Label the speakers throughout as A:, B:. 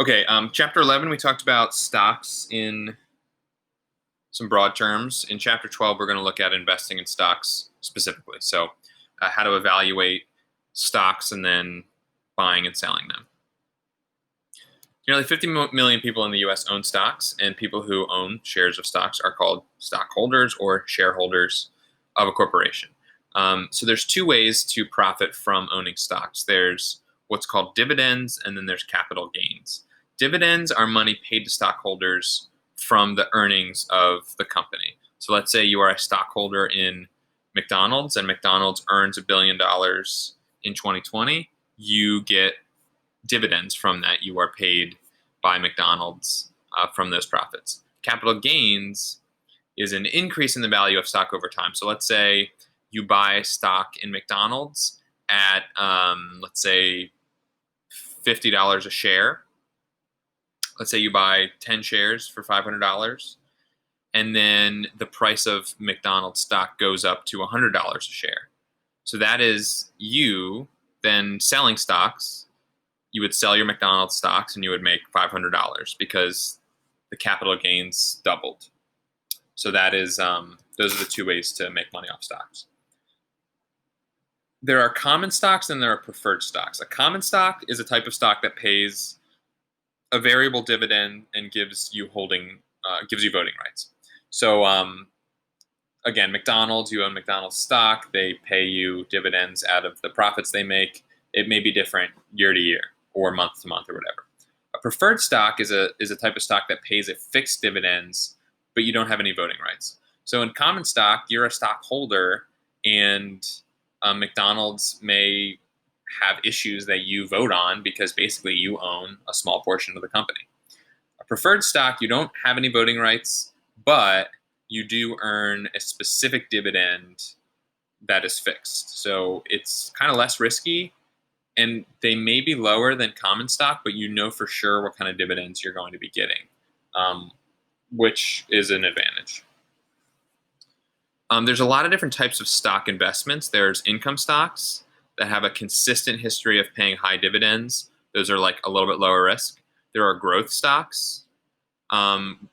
A: Okay, chapter 11, we talked about stocks in some broad terms. In chapter 12, we're going to look at investing in stocks specifically. So, how to evaluate stocks and then buying and selling them. Nearly 50 million people in the US own stocks, and people who own shares of stocks are called stockholders or shareholders of a corporation. So there's two ways to profit from owning stocks. There's what's called dividends, and then there's capital gains. Dividends are money paid to stockholders from the earnings of the company. So let's say you are a stockholder in McDonald's, and McDonald's earns $1 billion in 2020. You get dividends from that. You are paid by McDonald's from those profits. Capital gains is an increase in the value of stock over time. So let's say you buy stock in McDonald's at, let's say, $50 a share. Let's say you buy 10 shares for $500, and then the price of McDonald's stock goes up to $100 a share. So that is you then selling stocks. You would sell your McDonald's stocks and you would make $500 because the capital gains doubled. So that is those are the two ways to make money off stocks. There are common stocks and there are preferred stocks. A common stock is a type of stock that pays a variable dividend and gives you voting rights. So again, McDonald's, you own McDonald's stock. They pay you dividends out of the profits they make. It may be different year to year or month to month or whatever. A preferred stock is a type of stock that pays a fixed dividends, but you don't have any voting rights. So in common stock, you're a stockholder, and McDonald's may have issues that you vote on because basically you own a small portion of the company. A preferred stock, you don't have any voting rights, but you do earn a specific dividend that is fixed. So it's kind of less risky, and they may be lower than common stock, but you know for sure what kind of dividends you're going to be getting, which is an advantage. There's a lot of different types of stock investments. There's income stocks that have a consistent history of paying high dividends. Those are like a little bit lower risk. There are growth stocks,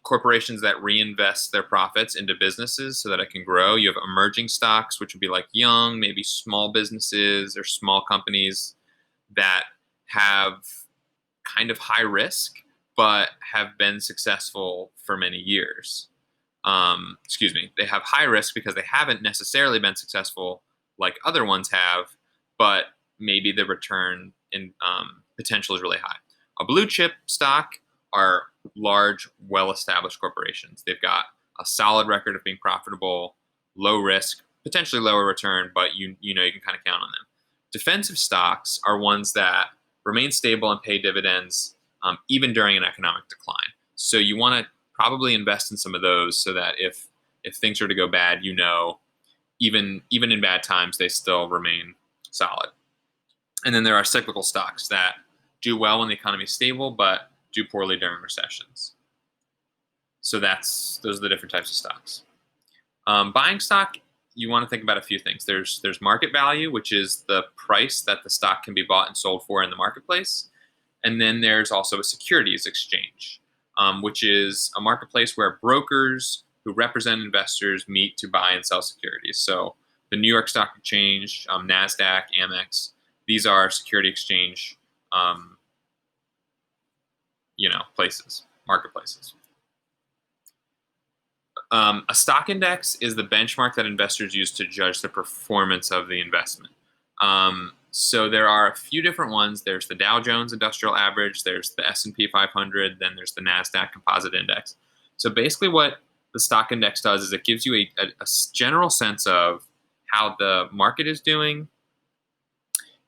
A: corporations that reinvest their profits into businesses so that it can grow. You have emerging stocks, which would be like young, maybe small businesses or small companies that have kind of high risk, but have been successful for many years. They have high risk because they haven't necessarily been successful like other ones have, but maybe the return in potential is really high. A blue chip stock are large, well-established corporations. They've got a solid record of being profitable, low risk, potentially lower return, but you can kind of count on them. Defensive stocks are ones that remain stable and pay dividends even during an economic decline. So you want to probably invest in some of those so that if things are to go bad, even in bad times, they still remain solid. And then there are cyclical stocks that do well when the economy is stable, but do poorly during recessions. So those are the different types of stocks. Buying stock, you want to think about a few things. There's market value, which is the price that the stock can be bought and sold for in the marketplace. And then there's also a securities exchange, which is a marketplace where brokers who represent investors meet to buy and sell securities. So the New York Stock Exchange, NASDAQ, Amex, these are security exchange marketplaces. A stock index is the benchmark that investors use to judge the performance of the investment. So there are a few different ones. There's the Dow Jones Industrial Average, there's the S&P 500, then there's the NASDAQ Composite Index. So basically what the stock index does is it gives you a general sense of how the market is doing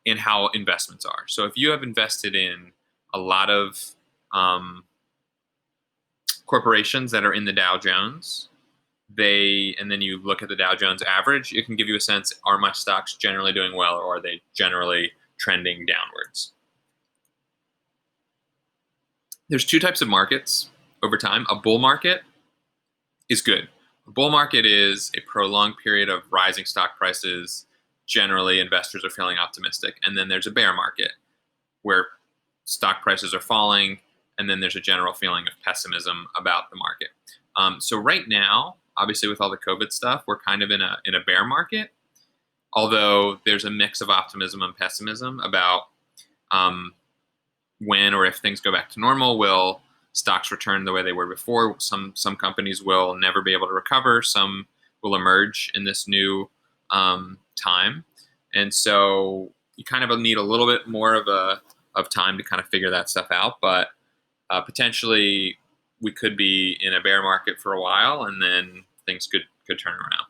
A: and how investments are. So if you have invested in a lot of corporations that are in the Dow Jones, and then you look at the Dow Jones average, it can give you a sense, are my stocks generally doing well, or are they generally trending downwards? There's two types of markets over time. A bull market is good. A bull market is a prolonged period of rising stock prices. Generally, investors are feeling optimistic. And then there's a bear market where stock prices are falling and then there's a general feeling of pessimism about the market. So right now, obviously with all the COVID stuff, we're kind of in a bear market, although there's a mix of optimism and pessimism about um, when or if things go back to normal, will stocks return the way they were before? Some companies will never be able to recover. Some will emerge in this new time, and so you kind of need a little bit more of time to kind of figure that stuff out. But potentially, we could be in a bear market for a while, and then things could turn around.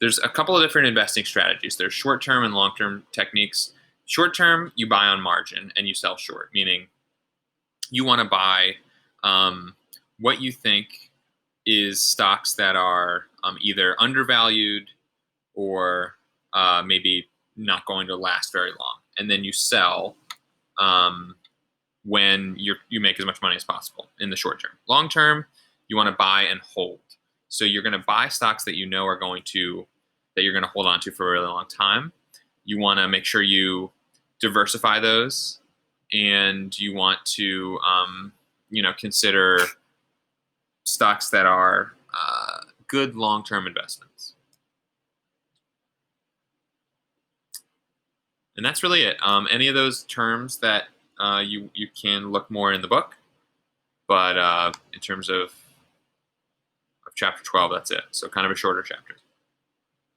A: There's a couple of different investing strategies. There's short-term and long-term techniques. Short-term, you buy on margin and you sell short, meaning you want to buy what you think is stocks that are either undervalued or maybe not going to last very long, and then you sell when you make as much money as possible in the short term. Long term, you want to buy and hold. So you're going to buy stocks that you know are that you're going to hold on to for a really long time. You want to make sure you diversify those, and you want to consider stocks that are good long-term investments. And that's really it. Any of those terms that you can look more in the book, but in terms of chapter 12, that's it. So kind of a shorter chapter.